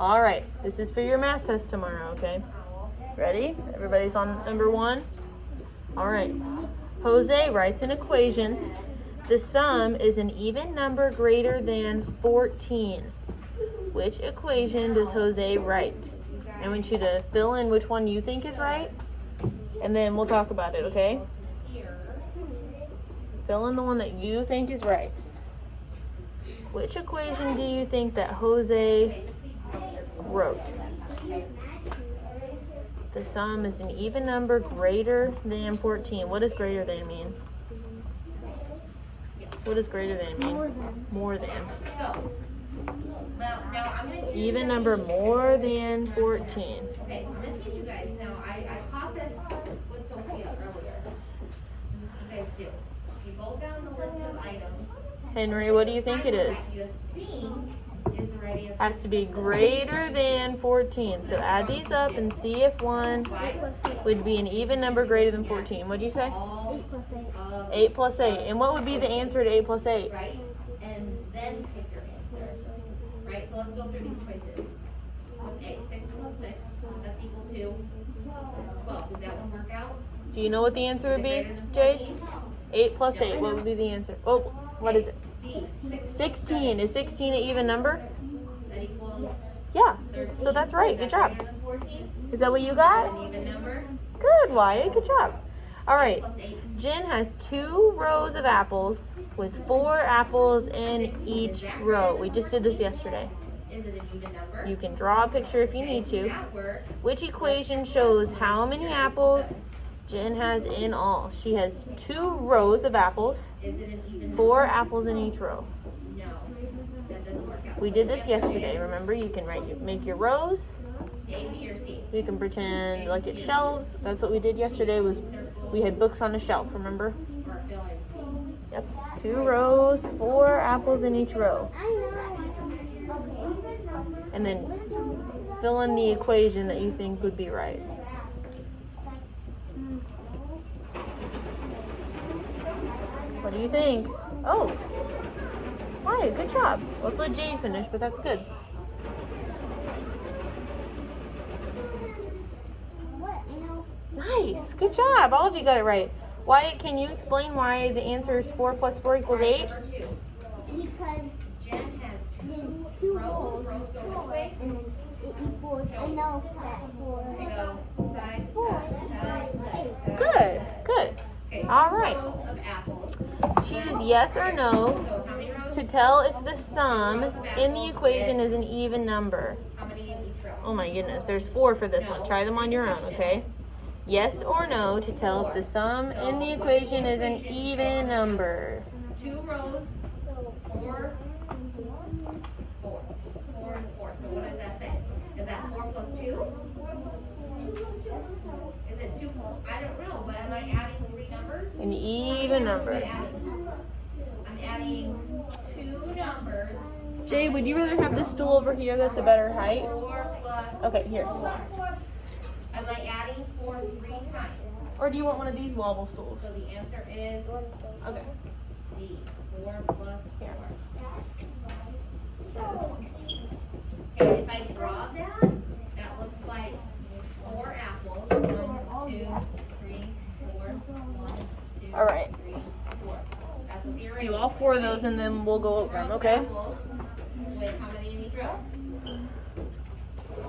All right, this is for your math test tomorrow, okay? Ready? Everybody's on number 1? All right. Jose writes an equation. The sum is an even number greater than 14. Which equation does Jose write? I want you to fill in which one you think is right, and then we'll talk about it, okay? Fill in the one that you think is right. Which equation do you think that Jose wrote? The sum is an even number greater than 14. What does greater than mean? What does greater than mean? More than. Now I'm going to even number more than 14. Okay, I'm going to teach you guys. Now, I taught this with Sophia earlier. This is what you guys do. You go down the list of items. Henry, what do you think it is? You think is the right answer. Has to be greater than 14. So add these up and see if one would be an even number greater than 14. What do you say? 8 plus 8. And what would be the answer to 8 plus 8? Right? And then pick your answer. Right? So let's go through these choices. What's 8? 6 plus 6. That's equal to 12. Does that one work out? Do you know what the answer would be, Greater than Jade? 14? 8 plus 8. What would be the answer? Oh, what is it? B. 16. Is 16 an even number? That equals Yeah. 13. So that's right. Good job. Greater than 14? Is that what you An got? even number. Good, Wyatt. Good job. All right. Plus 8. Jen has 2 rows of apples with 4 apples in each row. We just did this yesterday. Is it an even number? You can draw a picture if you need So to. that works. Which equation shows how many apples Jen has in all? She has 2 rows of apples, Is it an even 4 apples in each row. No, that doesn't work out. We So did the this answer yesterday. is Remember, you can make your rows. A, B, or C. You can pretend like it's shelves. That's what we did yesterday. Was we had books on a shelf. Remember? Or fill in C. Yep. 2 rows, 4 apples in each row. And then fill in the equation that you think would be right. What do you think? Oh, hi, good job. Let's let Jade finish, but that's good. Nice, good job. All of you got it right. Wyatt, can you explain why the answer is 4 plus 4 equals 8? Number 2. Because Jen has 2 two rows. Rows go which way? and then it equals, I know that They for go side, side, side, side. Good, good. Okay, All 2 right. rows of apples. Choose yes or no So how many rows? to tell if the sum in the equation is an even number. How many in each row? Oh my goodness, there's 4 for this one. Try them on your own, okay? Yes or no to tell if the sum in the equation is an even number. 2 rows, 4, 4. 4 and 4. So what does that say? Is that 4 plus 2? Is it 2? I don't know, but am I adding 3 numbers? An even number. I'm adding 2 numbers. Jay, would you rather have this stool over here that's a better height? 4 plus Okay, here. 4. Am I adding 4 3 times? Or do you want one of these wobble stools? So the answer is Okay. C. 4 plus 4. Okay, if I draw that, that looks like 4 apples. 1, 2, 3, 4. 1, 2, All right. 3, 4. That's what the array Do all looks 4 of like. those and then we'll go over them, Row of okay? apples with how many in each row?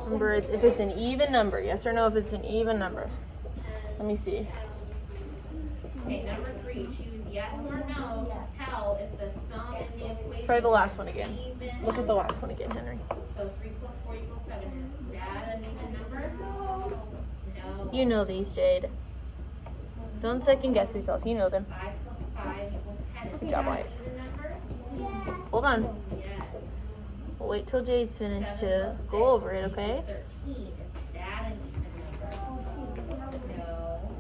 Remember, it's if it's an even number. Yes or no if it's an even number. Let me see. Okay, number 3, choose yes or no to tell if the sum in the equation. Try the last one again. is even Look at the last one again, Henry. So 3 plus 4 equals 7. Is that an even number? No. You know these, Jade. Don't second guess yourself. You know them. 5 plus 5 equals 10. Is Good that job, an Wyatt. even number? yes. Hold on. Yes. We'll wait till Jade's finished 7 to plus go 6 over it, okay? equals 13. Is that an even number? No.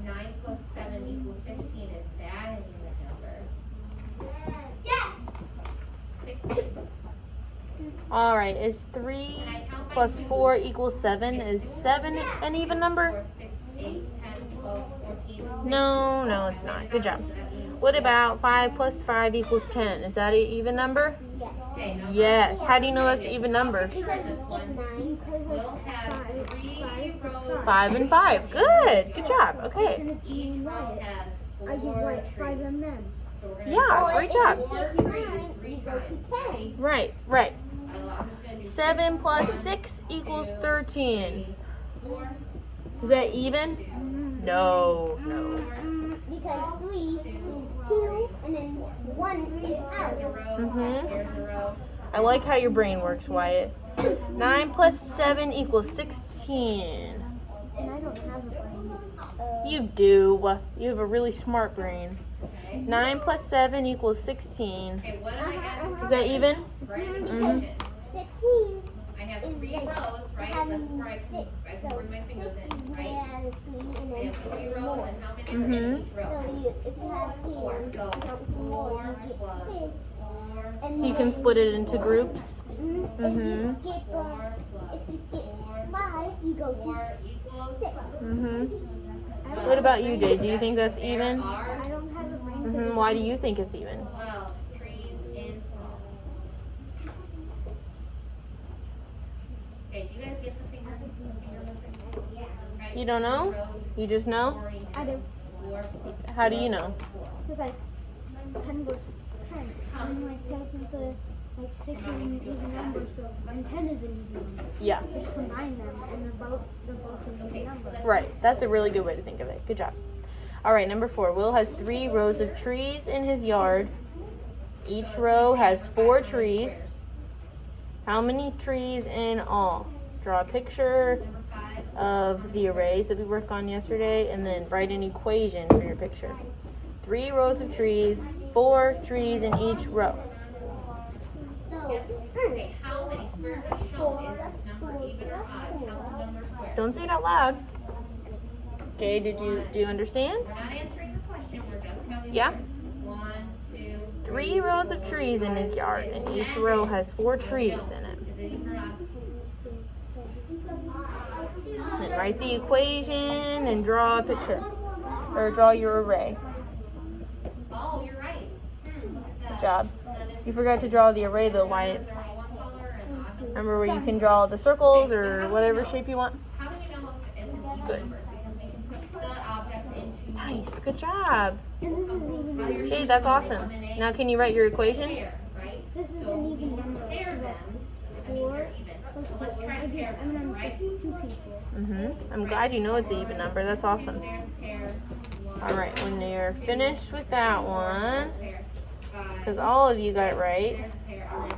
9 plus 7 equals 16. Is that an even number? Yes. 16. All right. Is 3 Can I count by plus twos? 4 equals 7? Is 7 an even number? 4, 6, 8, 10, 12, 14. No, no, it's not. Good job. What about 5 plus 5 equals 10? Is that an even number? Yes. Okay, number Yes. 4. How do you know that's an even number? Because This it's one. 9. Will has 3 rows. 5 and 5. Good. Good job. Okay. Each row has 4 trees. So we're gonna Yeah, do great job. 4 trees 3 times. Ready? Right. Right. I'm just gonna do 7 6, plus 6 equals 13. 4, Is that even? No. No. Because 3 is 2 and then 1 is Here's out. a row. Mhm. Here's a row. I like how your brain works, Wyatt. 9 plus 7 equals 16. And I don't have a brain. You do. You have a really smart brain. Okay. 9 plus 7 equals 16. Okay, what am I adding? Is that even? Right in the Mhm. equation. 16. I have 3 rows, right? This is where I can bring my fingers in, right? I have 3 rows, and how many are in Mhm. each So row? if you have 4. 3, So 4 plus 4. So you can split it into groups. If you Mhm. skip, 4 plus if you skip 4 5, you go 4 to equals 6. Mhm. What about you, Jay? Do you think that's even? There are I don't have a brain. Mhm. Why do you think it's even? 12 trees in 12. Okay, do you guys get the finger movement? Yeah. Right? You don't know? Rows, You just know? 4 each I do. row. 4 plus How do you know? Because like 10 was 10. And like technically like 6 is an even number, so and 10 is an even number. Yeah. Just combine them and they're both an even number. Right. That's a really good way to think of it. Good job. All right, number 4. Will has 3 rows of trees in his yard. Each row has 4 trees. How many trees in all? Draw a picture Number 5. of the arrays that we worked on yesterday and then write an equation for your picture. 3 rows of trees, 4 trees in each row. Okay, how many squares are shown? Is this number even or odd? Count the number of squares. Don't say it out loud. Jay, do you understand? We're not answering the question, we're just counting Yeah. squares. 1, 2, 3 rows of trees in his yard and each row has 4 trees in it. Is it even or odd? And write the equation and draw a picture. Or draw your array. Oh, you're right. Look at that. Good job. That is You forgot to draw the array though, Wyatt. one color and odd. Remember where you can draw the circles or whatever shape you want? How do we know if it's an even Good. number? Because we can put the objects into Nice, good job. And this is even how do your Okay, shoes that's come? They awesome. come in a Now can you write your equation? pair, right? This is So an if we even number. pair them, that means they're even. So let's try to pair I'm them, gonna right? make 2 people. I'm glad you know it's an even number. That's awesome. There's a pair. One, All right, when you're finished with that one, pair. 5. because all of you got it right, There's a pair. And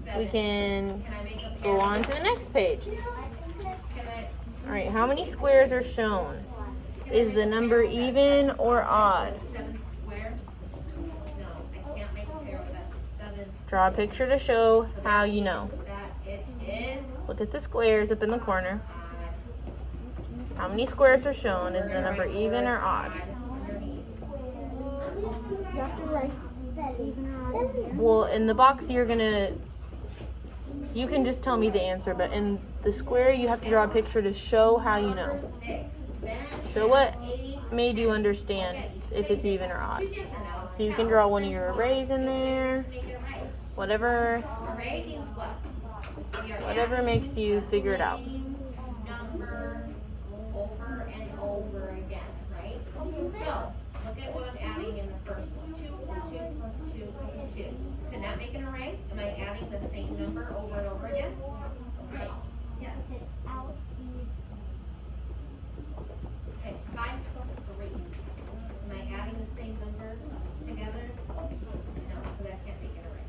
then, we 7. can Can I make a pair? go on to the next page. Can I, All right, how many squares are shown? Is the number even or odd? 7th square? No, I can't make a pair with that 7th. Draw a picture to show how you know. That it is Look at the squares up in the corner. odd. How many squares are shown? Is the number even or odd? Underneath. You have to write that even or odd in there. Well, in the box you're gonna, you can just tell me the answer, but in the square you have to draw a picture to show how you know. 6. Ben Show what has 8. made you understand if it's even or odd. Choose yes or no. So you can draw one of your arrays in there, Make it a right. whatever, Array means what? We are whatever adding makes you the figure it out. same number over and over again, right? So, look at what I'm adding in the first one. 2 plus 2 plus 2 plus 2. Can that make an array? Am I adding the same number over and over again? Right. Yes. Okay, 5 plus 3. Am I adding the same number together? No, so that can't make an array.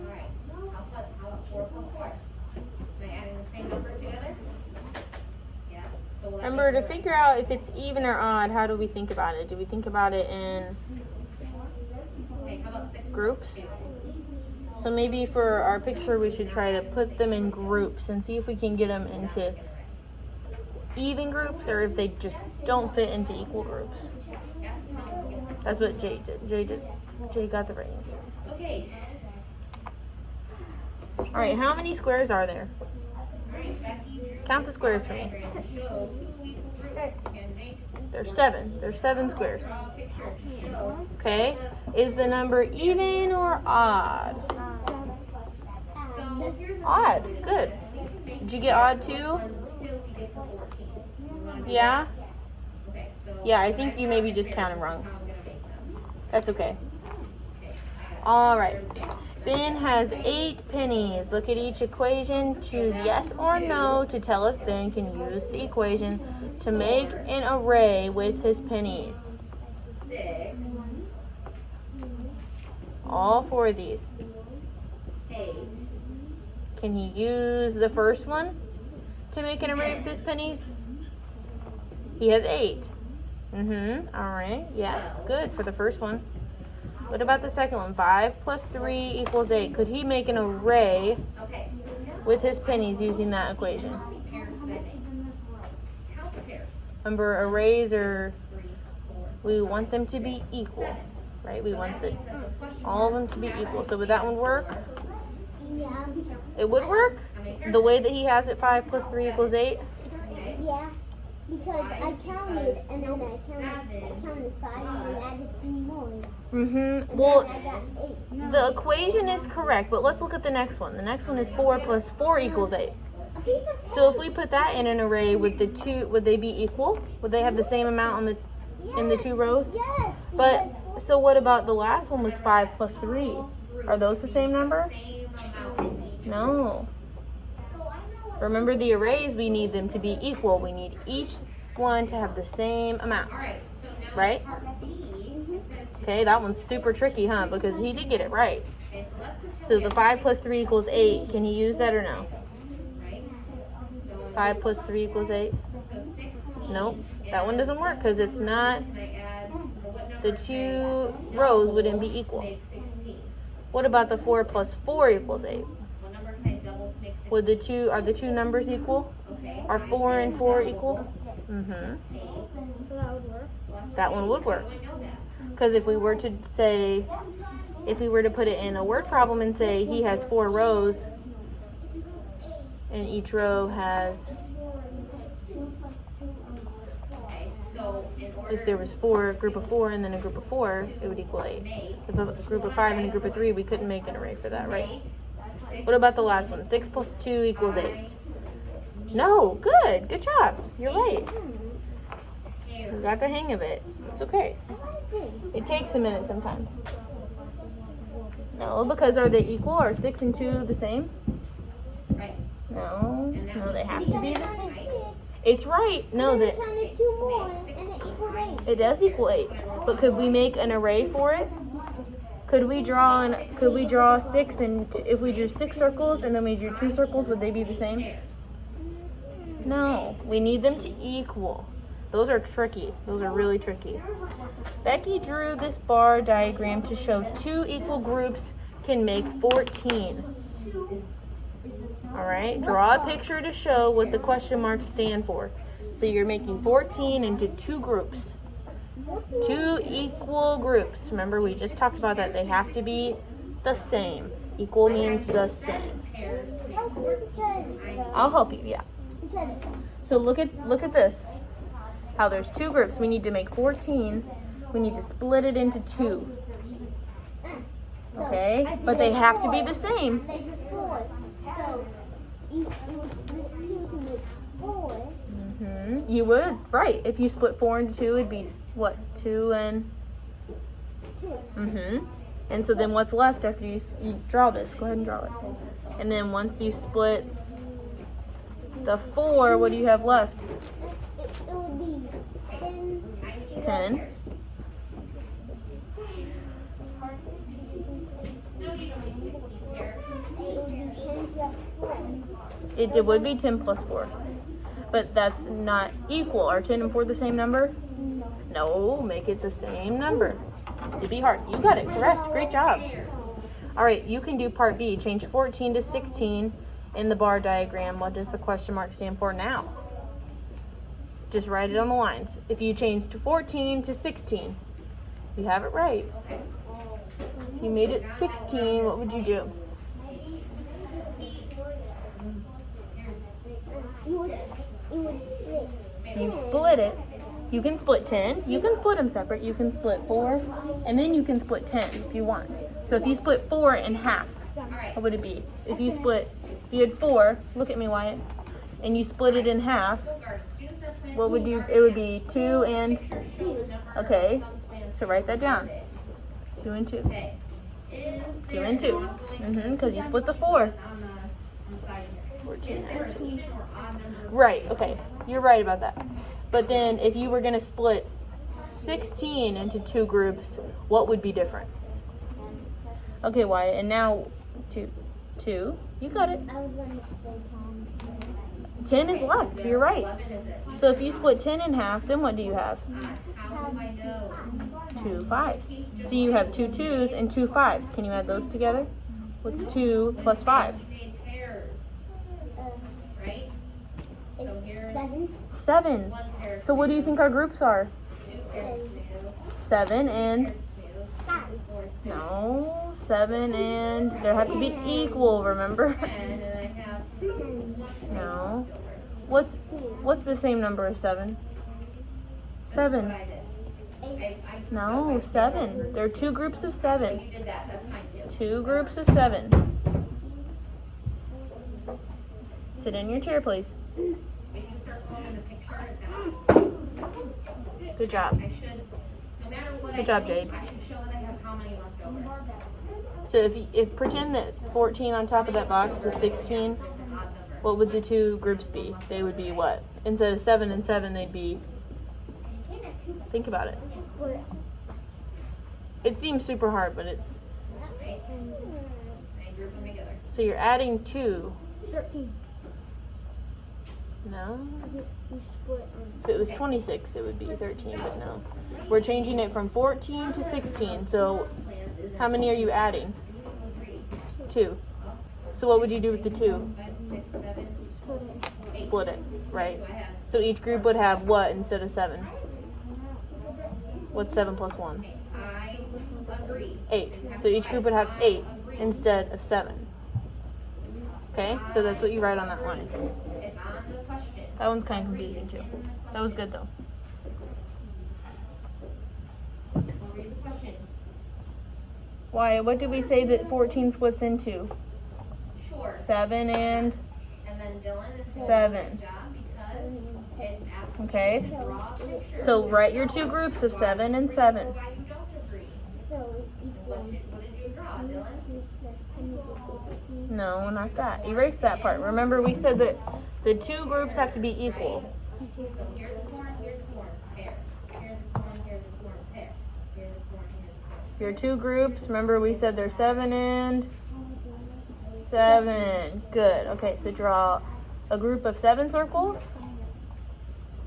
Alright, how about 4 plus 4? Am I adding the same number together? Yes. So will that Remember, make to an array? figure out if it's even or odd, how do we think about it? Do we think about it in Okay, how about 6 plus groups? 2? So maybe for our picture, we should try to put them in groups and see if we can get them into even groups or if they just don't fit into equal groups. Yes, no, yes. That's what Jay did. Jay got the right answer. Okay. All right, how many squares are there? Alright, Becky drew Count the squares for me. diagram to show 2 equal groups can make There's 7. There's 7 squares. Draw a picture to show. Okay? Is the number even or odd? So here's the Odd. thing. Good. We can make Did you get odd too? until we get to 14. You wanna do Yeah? that? Okay, so. Yeah, I think you maybe just counted wrong. How I'm gonna make them. That's okay. Okay, I got it. All right. There's one. Ben has 8 pennies. Look at each equation. Choose yes or no to tell if Ben can use the equation to make an array with his pennies. 6, All 4 of these. 8, Can he use the first one to make an array with his pennies? He has 8. All right. Yes. Good for the first one. What about the second one? 5 plus 3 equals 8. Could he make an array okay, so with his pennies using that equation? how many pairs did I make? Count the pairs. Remember, arrays are, 3, 4, we want them to be equal, 7. right? We So want that the, means that the question all of mark them to be has equal. to So would be that one work? Yeah. It would work? How many pairs? The way that he has it, 5 plus 3 equals 8? Okay. Yeah. Because I counted and then I counted 5 and then added 3 more. And Well, then I got 8. the equation is correct, but let's look at the next one. The next one is 4 plus 4 equals 8. Okay, So if we put that in an array with the two, would they be equal? Would they have the same amount on the in the 2 rows? yes. But so what about the last one was 5 plus 3? Are those the same number? Same amount in each. No. Remember the arrays, we need them to be equal. We need each one to have the same amount. All right, so now Right? part B, it says to. Okay, that one's super tricky, huh? Because he did get it right. Okay, so let's pretend. So the 5 plus 3 equals 8. Can he use that or no? Right? So 5 plus 3 equals 8? So 16. Nope. That one doesn't work because it's not, Can I add, what number the can I 2 double rows wouldn't be to equal. make 16? What about the 4 plus 4 equals 8? What number can I double to make 16? Would are the 2 numbers equal? Okay. Are 4 and 4 equal? 8 That would work. plus That one 8. would work. How do I know that? Because if we were to say, if we were to put it in a word problem and say he has 4 rows, and each row has, Okay, so in order. if there was 4, a group of 4, and then a group of 4, it would equal 8. Make If a group of 5 and a group of 3, we couldn't make an array for that, right? Make 6 What about the last one? 6 plus 2 equals 8. No, good. Good job. You're right. You pairs. got the hang of it. It's okay. It takes a minute sometimes. No, because are they equal? Are 6 and 2 the same? Right. No. And that No, would they be have eight, to be the right? same. It's right. No, And then that I counted 2 more and it equaled 8. it does equal 8. But could we make an array for it? Could we draw 6 and if we drew 6 circles and then we drew 2 circles, would they be the same? No, we need them to equal. Those are tricky. Those are really tricky. Becky drew this bar diagram to show 2 equal groups can make 14. All right, draw a picture to show what the question marks stand for. So you're making 14 into 2 groups. 2 equal groups. Remember, we just talked about that. They have to be the same. Equal means the same. Pairs to make 14. I'll help you, yeah. So look at this. How there's 2 groups. We need to make 14. We need to split it into 2. Okay? But they have to be the same. They just 4. So you would split 2 to make 4. You would, right. If you split 4 into 2, it'd be what? 2 and 2. And so then what's left after you draw this? Go ahead and draw it. And then once you split the 4, what do you have left? It would be 10. 10. It would be 10 plus 4. But that's not equal. Are 10 and 4 the same number? No, make it the same number. It'd be hard. You got it correct. Great job. All right, you can do part B. Change 14 to 16 in the bar diagram. What does the question mark stand for now? Just write it on the lines. If you change 14 to 16, you have it right. You made it 16, what would you do? You would split. You split it. You can split 10. You can split them separate. You can split 4, and then you can split 10 if you want. So if you split 4 in half, Alright. what would it be? If you had 4, look at me, Wyatt, and you split it in half, School garden. Students are planting what would you, garden it would be ants. 2 and, Picture show the number okay, of some plants so write that down. planted. 2 and 2. Okay. Is 2 there and 2. an ongoing Because you split the percentage 4. on the side here? Is there an even or odd number of Right, okay. You're right about that. But then if you were going to split 16 into 2 groups, what would be different? Okay, Wyatt, and now 2. You got it. I was going to say 10 is left, so you're right. 11 is it? So if you split 10 in half, then what do you have? How do I know? 2 5s. So you have 2 2s and 2 5s. Can you add those together? What's 2 plus 5? We made pairs, right? So here's 7. 7. one pair of So what do you think our groups are? 2 pairs of tomatoes, 7 and... pairs of tomatoes, 5. 4, 6, No, 7 and... They have to be equal, remember? 10, and I have 1 No. What's the same number as 7? 7. I did. I No, 7. There are 2 groups of Oh, 7. you did that. That's fine too. 2 groups of 7. Sit in your chair, please. If you circle them in the picture, that was 2. Good job. I should, no matter what Good I job, do, Jade. I should show that I have how many left over. So if pretend that 14 on top of that box was 16, It's an odd number. what would the 2 groups be? They would be what? Instead of 7 and 7, they'd be... Think about it. It seems super hard, but it's... Right? And I group them together. So you're adding 2. 13. No? You split If it was 26, it would be 13, but no. We're changing it from 14 to 16. So Plans is how many are you adding? 3, 2. So what would you do with the 2? 5, 6, 7, Split it, right? so I have So each group would have what instead of 7? What's 7 plus 1? I agree. 8. So each group would have 8 instead of 7. Okay? So that's what you write on that line. It's on the question. That one's kind of confusing too. That was good though. I'll read the question. Why? What did we say that 14 splits into? Sure. 7 and... And then Dylan is doing 7. a good job because it asks Okay. you to draw a picture. So write your 2 groups of 7 and 7. Why you don't agree? So What did you draw, Dylan? No, not that. Erase that part. Remember we said that the 2 groups have to be equal. So here's a corn, pair. Here's a corn, pair. Here's a corn, pair. Your 2 groups, remember we said they're 7 and 7. Good. Okay, so draw a group of 7 circles.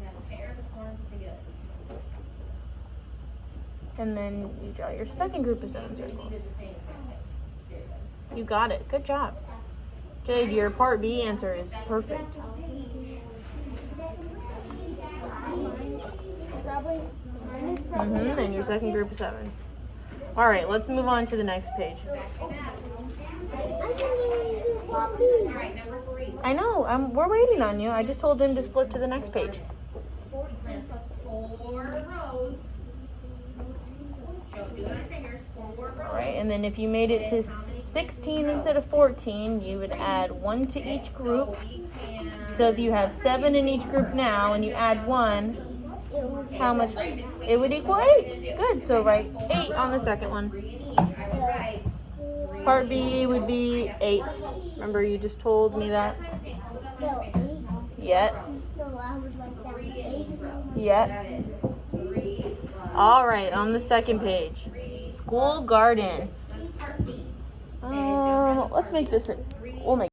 Now pair the corns together. And then you draw your second group of 7 We did circles. the same exact thing. Very good. You got it. Good job. Jade, your part B answer is perfect. And your second group of 7. All right, let's move on to the next page. Alright, number 3. I know. We're waiting on you. I just told them to flip to the next page. 40 plants, 4 rows. Do it on fingers, 4 rows. All right, and then if you made it to 16 instead of 14, you would add 1 to each group. So we can. So if you have 7 in each group now and you add 1, how much? It would equal 8. Good. So write 8 on the second one. 3 in each. I would write. Part B would be 8. Remember you just told me that? That's what I'm saying. Hold it up on your fingers. Yes. So I would write down 3 in 8. each row. Yes. That is 3 plus All right, on the second page. 3. School garden. So that's part B. Let's make this we'll make